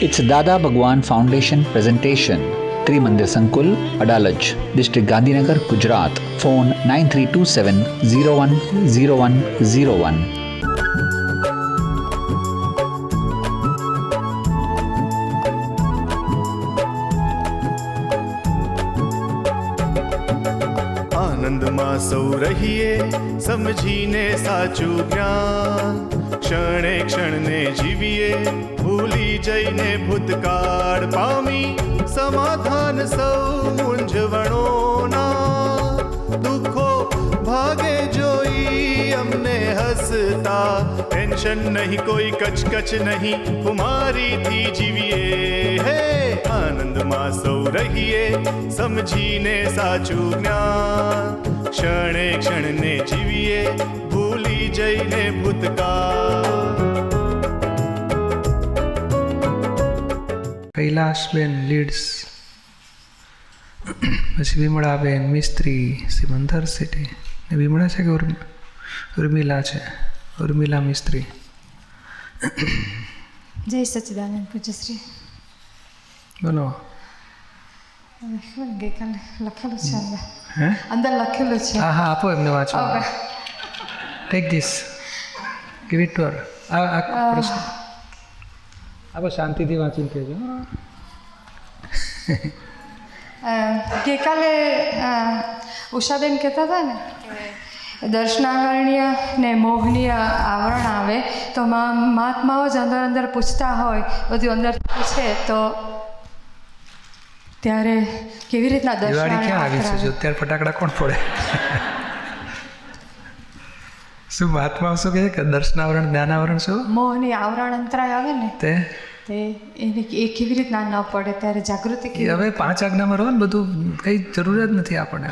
It's Dada Bhagwan Foundation presentation. Trimandir Sankul, Adalaj, District Gandhinagar, Gujarat. Phone 9327010101. આનંદમાં સૌ રહીએ સમજીને સાચું જ્ઞાન, ક્ષણે ક્ષણને જીવીએ ભૂલી જઈને ભૂતકાળ પામી સમાધાન સૌ મૂંઝવણોના. દુઃખો ભાગે જોઈ અમને હસતા, ટેન્શન નહીં કોઈ કચકચ નહીં કુમારીથી જીવીએ. હે આનંદમાં સૌ રહીએ સમજીને સાચું જ્ઞાન, ક્ષણે ક્ષણને જીવીએ ભૂલી જઈને ભૂતકાળ. કૈલાસબેન લીડ્સ, પછી વિમળાબેન મિસ્ત્રી, સિમંદર સિટી. ને વિમળા છે કે ઉર્મિલા છે? ઉર્મિલા મિસ્ત્રી. જય સચ્ચિદાનંદ પૂજ્યશ્રી. બોલો. ગઈકાલે લખેલું છે અંદર. હે અંદર લખેલું છે. હા હા, આપો એમને વાંચવા. Take this, give it to her. આ પ્રશ્ન આપો, શાંતિથી વાંચીને કહેજો. ગઈકાલે ઉષાબેન કહેતા હતા ને કે દર્શનાવરણીય ને મોહનીય આવરણ આવે તો મહાત્માઓ જ અંદર અંદર પૂછતા હોય, બધું અંદર પૂછે તો ત્યારે કેવી રીતના દિવાળી ક્યાં આવી છે? જો અત્યારે ફટાકડા કોણ ફોડે? શું મહાત્માઓ શું કહે કે દર્શનાવરણ જ્ઞાનાવરણ શું? મોહની આવરણ અંતરાય આવે ને તે એને એ કેવી રીતના ન પડે ત્યારે જાગૃતિ. હવે 5 આજ્ઞામાં રહો ને, બધું કંઈ જરૂર જ નથી આપણને.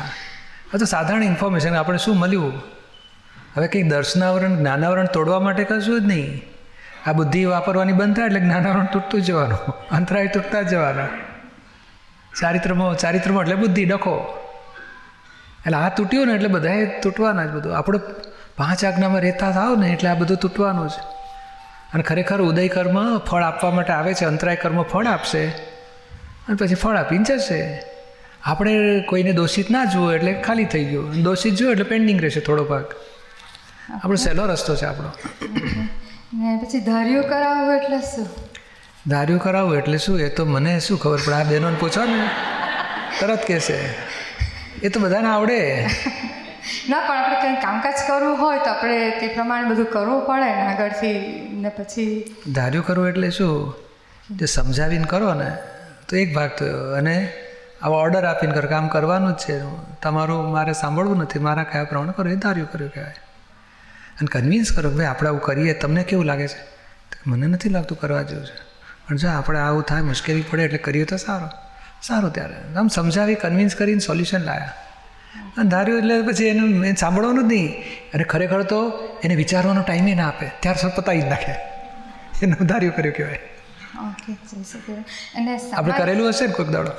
આ તો સાધારણ ઇન્ફોર્મેશન. આપણે શું મળ્યું? હવે કંઈ દર્શનાવરણ જ્ઞાનાવરણ તોડવા માટે કશું જ નહીં. આ બુદ્ધિ વાપરવાની બંધ થાય એટલે જ્ઞાનાવરણ તૂટતું જ જવાનું, અંતરાય તૂટતા જ જવાના. ચારિત્રમાં એટલે બુદ્ધિ ડખો, એટલે આ તૂટ્યું ને એટલે બધાએ તૂટવાના જ. બધું આપણે 5 આજ્ઞામાં રહેતા થાવ ને એટલે આ બધું તૂટવાનું જ. અને ખરેખર ઉદય કર્મ ફળ આપવા માટે આવે છે, અંતરાય કર્મ ફળ આપશે અને પછી ફળ આપીને જશે. આપણે કોઈને દોષિત ના જુઓ એટલે ખાલી થઈ ગયું, દોષિત જુઓ એટલે પેન્ડિંગ રહેશે થોડો ભાગ. આપણો સહેલો રસ્તો છે આપણો. પછી ધાર્યું કરાવવું એટલે શું? ધાર્યું કરાવવું એટલે શું એ તો મને શું ખબર પડે. આ બહેનોને પૂછો ને તરત કહેશે. એ તો બધાને આવડે. ના, પણ આપણે કંઈ કામકાજ કરવું હોય તો આપણે તે પ્રમાણે બધું કરવું પડે ને આગળથી. ને પછી ધાર્યું કરવું એટલે શું? જે સમજાવીને કરો ને તો એક ભાગ થયો, અને આવા ઓર્ડર આપીને કરો, કામ કરવાનું જ છે તમારું, મારે સાંભળવું નથી, મારા કયા પ્રમાણે કરો, એ ધાર્યું કર્યું કહેવાય. અને કન્વિન્સ કરો કે ભાઈ આપણે આવું કરીએ, તમને કેવું લાગે છે? મને નથી લાગતું કરવા જેવું છે, પણ જો આપણે આવું થાય, મુશ્કેલી પડે એટલે કરીએ તો સારું. ત્યારે આમ સમજાવી કન્વિન્સ કરીને સોલ્યુશન લાવ્યા. અને ધાર્યું એટલે પછી એને સાંભળવાનું જ નહીં. અને ખરેખર તો એને વિચારવાનો ટાઈમે ના આપે, ત્યાર સુધી પતાવી જ નાખે. એનું ધાર્યું કર્યું કહેવાય. ઓકે, જઈ શકે. અને આપણે કરેલું હશે ને કોઈક દાડો?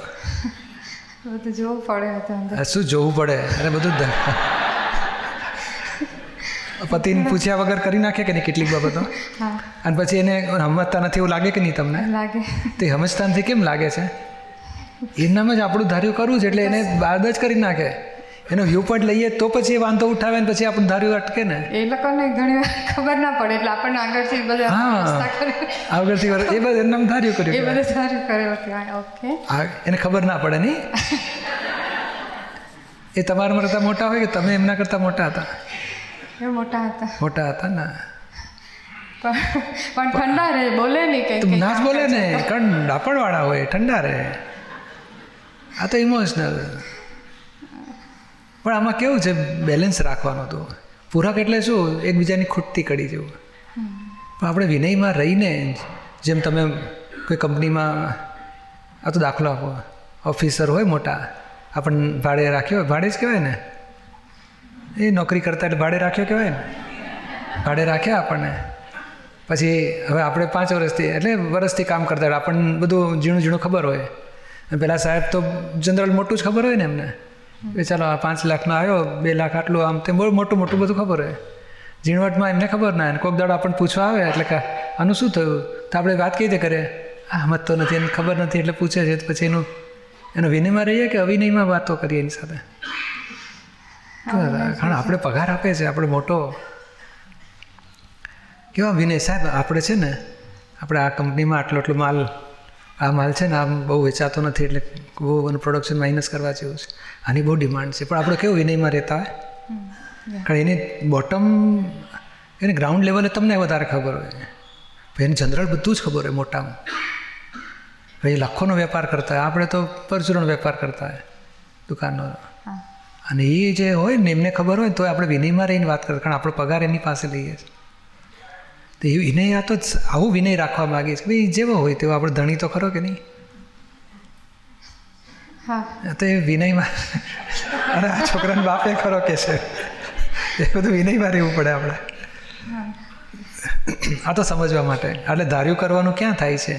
બધું જોવું પડે હતું અંદર. શું જોવું પડે? અને બધું પતિને પૂછ્યા વગર કરી નાખે કે નહીં કેટલીક બાબતો. અને પછી એને સમજતા નથી એવું લાગે કે નહીં તમને? લાગે. તે સમજતા નથી કેમ લાગે છે? એનામાં જ આપણું ધાર્યું કરવું છે એટલે એને બાદ જ કરી નાખે. એનો વ્યૂ પોઈન્ટ લઈએ તો પછી એ વાંધો ઉઠાવે ને પછી આપણું ધાર્યું અટકે ને. એ લોકોને ઘણી વાર ખબર ના પડે એટલે આપણને આગળથી બધા આગળથી એ બધું એમનામ ધાર્યું કર્યું. એ બધું ધાર્યું કર્યું. ઓકે, એને ખબર ના પડે નહીં. એ તમારા કરતાં મોટા હોય કે તમે એમના કરતાં મોટા હતા? એ મોટા હતા ને. પણ ઠંડા રહે, બોલે નહીં કંઈ. ના જ બોલે ને, કારણ ડાપણવાળા હોય, ઠંડા રહે. આ તો ઇમોશનલ. પણ આમાં કેવું છે, બેલેન્સ રાખવાનું હતું. પૂરક એટલે શું? એકબીજાની ખૂટતી કડી જેવું. પણ આપણે વિનયમાં રહીને, જેમ તમે કોઈ કંપનીમાં, આ તો દાખલો આપો, ઓફિસર હોય મોટા, આપણને ભાડે રાખ્યો હોય, ભાડે જ કહેવાય ને, એ નોકરી કરતા એટલે ભાડે રાખ્યો કહેવાય ને. ભાડે રાખ્યા આપણને, પછી હવે આપણે 5 વર્ષથી એટલે વર્ષથી કામ કરતા હોય, આપણને બધું ઝીણું ખબર હોય. અને પેલા સાહેબ તો જનરલ મોટું જ ખબર હોય ને એમને, કે ચાલો આ 5 લાખનો આવ્યો, 2 લાખ આટલું, આમ તેમ બહુ મોટું બધું ખબર હોય. ઝીણવટમાં એમને ખબર ના. કોઈક દાડો આપણને પૂછવા આવે એટલે કે આનું શું થયું, તો આપણે વાત કઈ રીતે કરે, સમજતો નથી, એને ખબર નથી એટલે પૂછે છે. તો પછી એનો વિનયમાં રહીએ કે અવિનયમાં વાતો કરીએ એની સાથે? કારણ આપણે પગાર આપે છે, આપણે મોટો કેવા વિનય સાહેબ આપણે છે ને, આપણે આ કંપનીમાં આટલો માલ, આ માલ છે ને આમ બહુ વેચાતો નથી એટલે બહુ પ્રોડક્શન માઇનસ કરવા જેવું છે, આની બહુ ડિમાન્ડ છે. પણ આપણે કેવું વિનયમાં રહેતા હોય, કારણ એની બોટમ એને ગ્રાઉન્ડ લેવલે તમને વધારે ખબર હોય, એને જનરલ બધું જ ખબર હોય મોટામાં. એ લાખોનો વેપાર કરતા હોય, આપણે તો પરચુરણ વેપાર કરતા હોય દુકાનનો. અને એ જે હોય ને એમને ખબર હોય તો આપણે વિનયમાં રહીને વાત કરતા, કારણ આપણો પગાર એની પાસે લઈએ છીએ. તો એ વિનય આ તો આવું વિનય રાખવા માગીએ છીએ ભાઈ, જેવો હોય તેવો આપણે ધણી તો ખરો કે નહીં? તો એ વિનયમાં અને આ છોકરાને બાપે ખરો કે છે, એ બધું વિનયમાં રહેવું પડે આપણે. આ તો સમજવા માટે. એટલે ધાર્યું કરવાનું ક્યાં થાય છે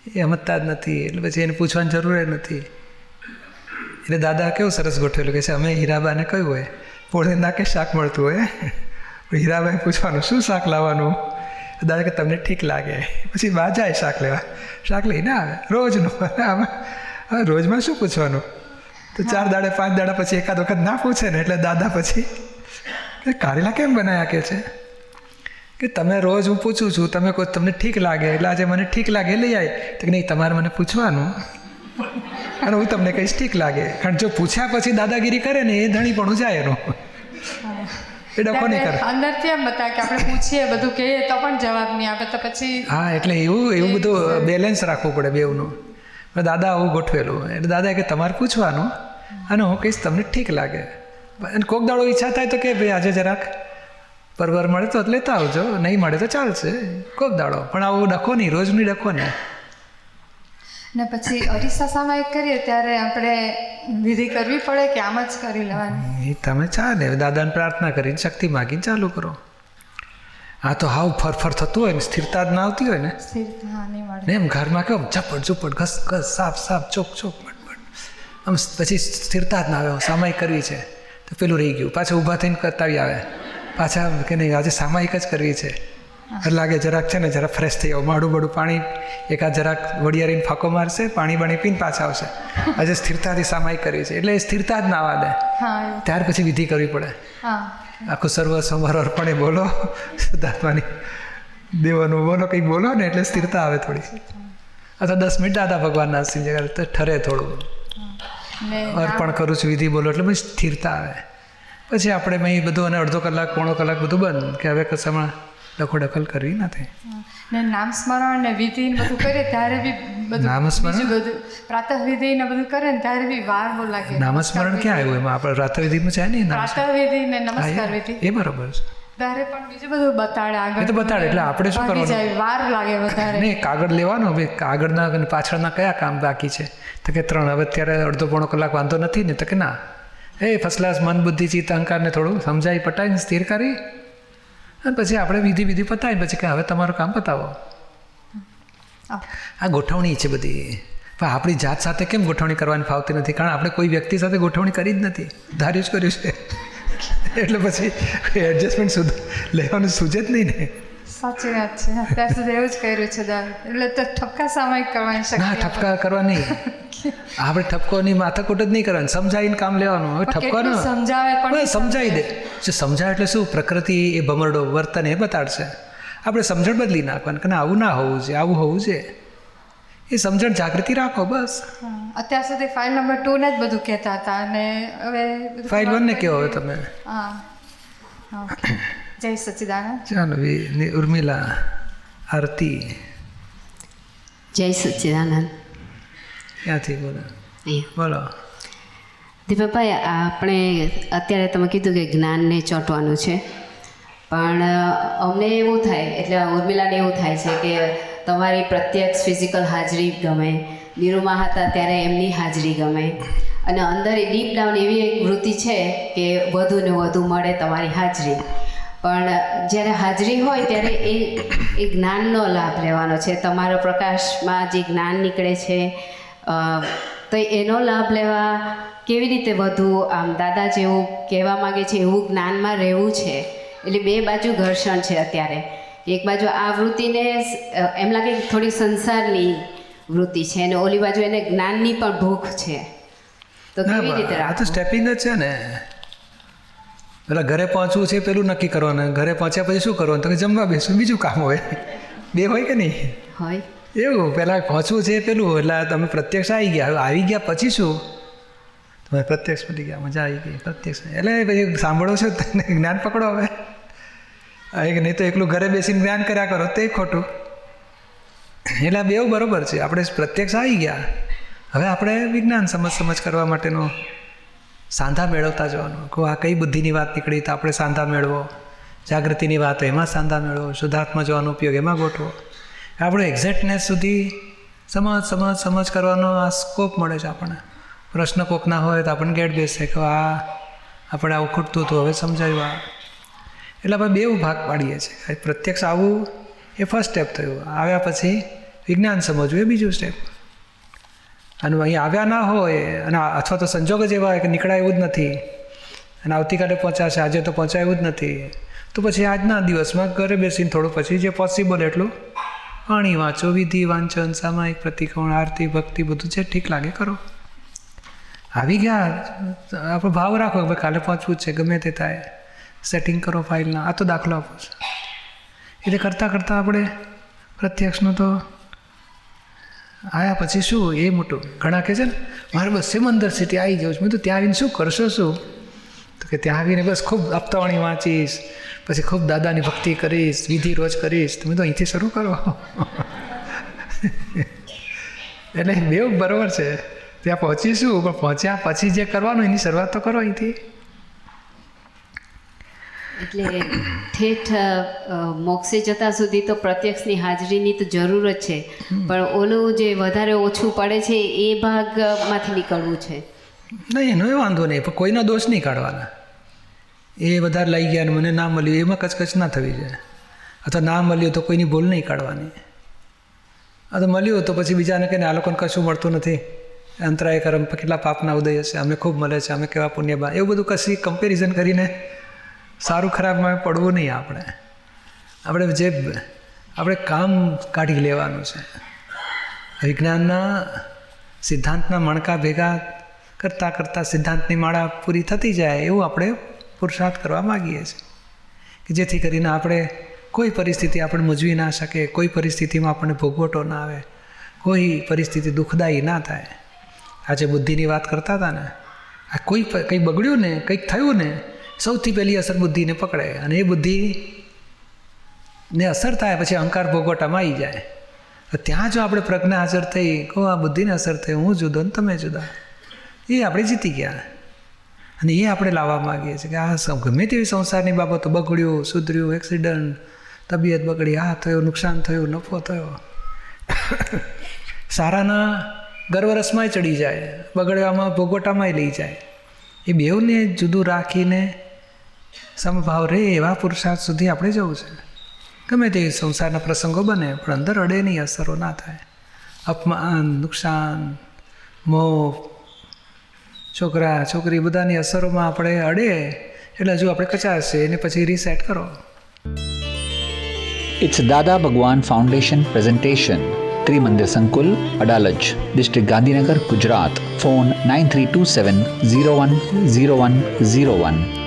એ સમજતા જ નથી, એટલે પછી એને પૂછવાની જરૂર નથી. એટલે દાદા કેવું સરસ ગોઠવેલું કે છે, અમે હીરાબાને કહ્યું હોય પોળે નાકે શાક મળતું હોય, હીરાબાએ પૂછવાનું શું શાક લાવવાનું, દાદા કે તમને ઠીક લાગે. પછી બા જાય શાક લેવા, શાક લઈને આવે રોજનું. હવે રોજમાં શું પૂછવાનું? તો 4 દાડે 5 દાડા પછી એકાદ વખત ના પૂછે ને એટલે દાદા પછી કારેલા કેમ બનાવ્યા કે છે કે તમે રોજ હું પૂછું છું, તમે કહો તમને ઠીક લાગે એટલે આજે મને ઠીક લાગે લઈ આવી. તો કે નહીં, તમારે મને પૂછવાનું અને હું તમને કહીશ ઠીક લાગે. કારણ જો પૂછ્યા પછી દાદાગીરી કરે ને એ ધણી પણ જાય એનું, એ ડખો નહીં કરે. અંદરથી એમ બતાવે કે આપણે પૂછીએ બધું કહીએ તો પણ જવાબ નહીં આપે, તો પછી હા એટલે એવું બધું બેલેન્સ રાખવું પડે બેવનું. દાદા આવું ગોઠવેલું એટલે દાદા કે તમારે પૂછવાનું અને હું કહીશ તમને ઠીક લાગે. અને કોક દાડો ઈચ્છા થાય તો કે ભાઈ આજે જરાક પરવર મળે તો લેતા આવજો, નહીં મળે તો ચાલશે કોક દાડો, પણ આવું ડખો નહીં, રોજની ડખો નહીં. ને પછી અરીસા સામાયિક કરીએ ત્યારે આપણે વિધિ કરવી પડે કે આમ જ કરી લેવાની? એ તમે ચાલે દાદાને પ્રાર્થના કરીને શક્તિ માગીને ચાલુ કરો. આ તો હાવ ફરફર થતું હોય ને, સ્થિરતા જ ના આવતી હોય ને, ને એમ ઘરમાં કેમ ઝપટ ઝુપટ ઘસ ઘસ સાફ ચોક બટ આમ પછી સ્થિરતા જ ના આવે. સામાયિક કરવી છે તો પેલું રહી ગયું, પાછા ઊભા થઈને કરતાવી આવે, પાછા કે નહીં આજે સામાયિક જ કરવી છે. લાગે જરાક છે ને જરા ફ્રેશ થઈ આવો, માડું પાણી એકાદ જરાક વડિયારીને ફાંકો મારશે, પાણી પીને પાછા આવશે. આજે સ્થિરતાથી સામાયિક કરવી છે એટલે એ સ્થિરતા જ ના આવવા દે, ત્યાર પછી વિધિ કરવી પડે. આખું સર્વ સંભાર અર્પણે બોલો, શુદ્ધાત્માની દેવાનું બોલો, કંઈક બોલો ને એટલે સ્થિરતા આવે થોડી. અથવા 10 મિનિટ દાદા ભગવાનના જગ્યા તો ઠરે થોડું, અર્પણ કરું છું વિધિ બોલો એટલે પછી સ્થિરતા આવે. પછી આપણે અહીં બધું અને અડધો કલાક પોણો કલાક બધું બંધ, કે હવે કશામાં દખલ કરવી નથી. ને નામ સ્મરણ ને વિધિ ને બધું કરે ત્યારે બી બધું નામ સ્મરણ બધું પ્રાતઃ વિધિ ને બધું કરે ને ત્યારે બી વાર બહુ લાગે. નામ સ્મરણ ક્યાં આવ્યું એમાં? આપણે પ્રાતઃ વિધિમાં છે ને પ્રાતઃ વિધિ ને નમસ્કાર વિધિ, એ બરાબર છે. ત્યારે પણ બીજું બધું બતાડે આગળ, એ તો બતાડે એટલે આપણે શું કરવાનું, વાર લાગે વધારે. નહીં કાગળ લેવાનો, ભાઈ કાગળના અને પાછળના કયા કામ બાકી છે? તો કે 3. હવે અત્યારે અડધો પોણો કલાક વાંધો નથી ને? તો કે ના, એ ફર્સ્ટ ક્લાસ મન બુદ્ધિ ચિત્ત અહંકારને થોડું સમજાવી પટાવીને સ્થિર કરી અને પછી આપણે વિધિ પતાવીને પછી કે હવે તમારું કામ પતાવો. આ ગોઠવણી છે બધી. પણ આપણી જાત સાથે કેમ ગોઠવણી કરવાની ફાવતી નથી? કારણ આપણે કોઈ વ્યક્તિ સાથે ગોઠવણી કરી જ નથી, ધાર્યું જ કર્યું છે. એટલે પછી એડજસ્ટમેન્ટ લેવાનું સૂજે જ નહીં ને. સાચી વાત છે, અત્યાર સુધી એવું જ કર્યું છે દાદા. એટલે તો ઠપકા સામાયિક કરવાની શક્તિ ના, ઠપકા કરવા નહીં. આપણે ઠપકોની માથાકૂટ જ નહીં કરવાની, સમજાવીને કામ લેવાનું. હવે ઠપકાનો સમજાવે પણ સમજાવી દે. સમજાવે એટલે શું? પ્રકૃતિ એ ભમરડો વર્તન એ બતાડશે, આપણે સમજણ બદલી નાખવાની કે આવું ના હોવું છે, આવું હોવું છે. એ સમજણ જાગૃતિ રાખો બસ. અત્યાર સુધી ફાઇલ નંબર 2 ને જ બધું કહેતા હતા અને હવે ફાઇલ 1 ને કહો હવે તમે. હા, જય સચ્ચિદાનંદ. ચાલો ઉર્મિલા, આરતી. જય સચ્ચિદાનંદ. ક્યાંથી બોલો? બોલો દીપકભાઈ, આપણે અત્યારે તમે કીધું કે જ્ઞાનને ચોંટવાનું છે, પણ અમને એવું થાય, એટલે ઉર્મિલાને એવું થાય છે કે તમારી પ્રત્યક્ષ ફિઝિકલ હાજરી ગમે, નિરૂમા હતા ત્યારે એમની હાજરી ગમે, અને અંદર ડીપ ડાઉન એવી એક વૃત્તિ છે કે વધુ ને વધુ મળે તમારી હાજરી. પણ જ્યારે હાજરી હોય ત્યારે એ જ્ઞાનનો લાભ લેવાનો છે. તમારા પ્રકાશમાં જે જ્ઞાન નીકળે છે તો એનો લાભ લેવા કેવી રીતે વધુ આમ દાદા જેવું કહેવા માગે છે એવું જ્ઞાનમાં રહેવું છે. એટલે 2 બાજુ ઘર્ષણ છે અત્યારે એક બાજુ આ વૃત્તિને એમ લાગે કે થોડી સંસારની વૃત્તિ છે અને ઓલી બાજુ એને જ્ઞાનની પણ ભૂખ છે, તો કેવી રીતે આ તો રાખવું? સ્ટેપિંગ જ છે ને. પેલા ઘરે પહોંચવું છે પેલું નક્કી કરવાનું, ઘરે પહોંચ્યા પછી શું કરવાનું, તો કે જમવા બેસવું, બીજું કામ હોય. બે હોય કે નહીં? હોય. એવું પહેલાં પહોંચવું છે પેલું, એટલે તમે પ્રત્યક્ષ આવી ગયા. હવે આવી ગયા પછી શું? તમે પ્રત્યક્ષ પડી ગયા, મજા આવી ગઈ પ્રત્યક્ષ. એટલે પછી સાંભળો છો તને જ્ઞાન પકડો હવે. નહીં તો એકલું ઘરે બેસીને જ્ઞાન કર્યા કરો તે ખોટું. એટલે બેવ બરાબર છે. આપણે પ્રત્યક્ષ આવી ગયા, હવે આપણે વિજ્ઞાન સમજ કરવા માટેનો સાંધા મેળવતા જવાનું. કહો આ કઈ બુદ્ધિની વાત નીકળી તો આપણે સાંધા મેળવો, જાગૃતિની વાત એમાં સાંધા મેળવો, શુદ્ધાત્મા જવાનો ઉપયોગ એમાં ગોઠવો. આપણે એક્ઝેક્ટનેસ સુધી સમજ કરવાનો આ સ્કોપ મળે છે આપણને. પ્રશ્ન કોક ના હોય તો આપણને ગેટ બેસે કે આ આપણે આવું ખૂટતું હતું, હવે સમજાયું આ. એટલે આપણે બે ભાગ પાડીએ છીએ. પ્રત્યક્ષ આવવું એ ફર્સ્ટ સ્ટેપ થયું, આવ્યા પછી વિજ્ઞાન સમજવું એ બીજું સ્ટેપ. અને અહીં આવ્યા ના હોય અને અથવા તો સંજોગ જ એવા હોય કે નીકળાય એવું જ નથી અને આવતીકાલે પહોંચાશે, આજે તો પહોંચાય એવું જ નથી, તો પછી આજના દિવસમાં ઘરે બેસીને થોડું પછી જે પોસિબલ એટલું પાણી વાંચો, વિધિ વાંચન, સામાયિક પ્રતિક્રમણ, આરતી, ભક્તિ બધું જે ઠીક લાગે કરો. આવી ગયા આપણો ભાવ રાખો કે કાલે પહોંચવું જ છે, ગમે તે થાય, સેટિંગ કરો ફાઇલના. આ તો દાખલો આપો છે. એટલે કરતાં કરતાં આપણે પ્રત્યક્ષનું તો આવ્યા પછી શું એ મોટું. ઘણા કહે છે ને મારે બસ સિમંદર સિટી આવી જાઉં છું. મેં તો ત્યાં આવીને શું કરશો શું? તો કે ત્યાં આવીને બસ ખૂબ હપ્તાવાણી વાંચીશ, પછી ખૂબ દાદાની ભક્તિ કરીશ, વિધિ રોજ કરીશ. તમે તો અહીંથી શરૂ કરો. એટલે બેવ બરાબર છે. ત્યાં પહોંચીશું, પણ પહોંચ્યા પછી જે કરવાનું એની શરૂઆત તો કરો અહીંથી. એટલે ઠેઠ મોક્ષે જતા સુધી તો પ્રત્યક્ષની હાજરીની તો જરૂર જ છે, પણ ઓલું જે વધારે ઓછું પડે છે એ ભાગમાંથી નીકળવું છે. નહીં, એનો એ વાંધો નહીં, પણ કોઈના દોષ નહીં કાઢવાના. એ વધારે લઈ ગયા ને મને ના મળ્યું એમાં કચકચ ના થવી જોઈએ. અથવા ના મળ્યું તો કોઈની ભૂલ નહીં કાઢવાની. આ તો મળ્યું તો પછી બીજાને કહીને આ લોકોને કશું મળતું નથી, અંતરાય કર્મ કેટલા પાપના ઉદય હશે, અમે ખૂબ મળે છે, અમે કેવા પુણ્યબા, એવું બધું કશી કમ્પેરિઝન કરીને સારું ખરાબમાં પડવું નહીં. આપણે કામ કાઢી લેવાનું છે. વિજ્ઞાનના સિદ્ધાંતના મણકા ભેગા કરતાં કરતાં સિદ્ધાંતની માળા પૂરી થતી જાય એવું આપણે પુરુષાર્થ કરવા માગીએ છીએ કે જેથી કરીને આપણે કોઈ પરિસ્થિતિ આપણે મૂંઝવી ના શકે, કોઈ પરિસ્થિતિમાં આપણને ભોગવટો ના આવે, કોઈ પરિસ્થિતિ દુઃખદાયી ના થાય. આજે બુદ્ધિની વાત કરતા હતા ને, આ કંઈ બગડ્યું ને, કંઈક થયું ને, સૌથી પહેલી અસર બુદ્ધિને પકડે અને એ બુદ્ધિને અસર થાય પછી અહંકાર ભોગવટામાં આવી જાય. ત્યાં જો આપણે પ્રજ્ઞા હાજર થઈ, કહો આ બુદ્ધિને અસર થઈ, હું જુદો ને તમે જુદા, એ આપણે જીતી ગયા. અને એ આપણે લાવવા માગીએ છીએ કે આ ગમે તેવી સંસારની બાબતો, બગડ્યું, સુધર્યું, એક્સિડન્ટ, તબિયત બગડી, આ થયું, નુકસાન થયું, નફો થયો, સારાના ગર્વરસમાંય ચડી જાય, બગડવામાં ભોગવટામાંય લઈ જાય. એ બેઉને જુદું રાખીને સમભાવ રહે એવા પુરુષાર્થ સુધી આપણે જવું છે. ગમે તેવી સંસારના પ્રસંગો બને પણ અંદર અડેની અસરો ના થાય. અપમાન, નુકસાન, મોહ, છોકરા છોકરી બધાની અસરોમાં આપણે અડે એટલે હજુ આપણે કચાશે, એને પછી રીસેટ કરો. It's Dada Bhagwan Foundation presentation. Trimandir Sankul, Adalaj, District Gandhinagar, Gujarat. Phone 9327 010101.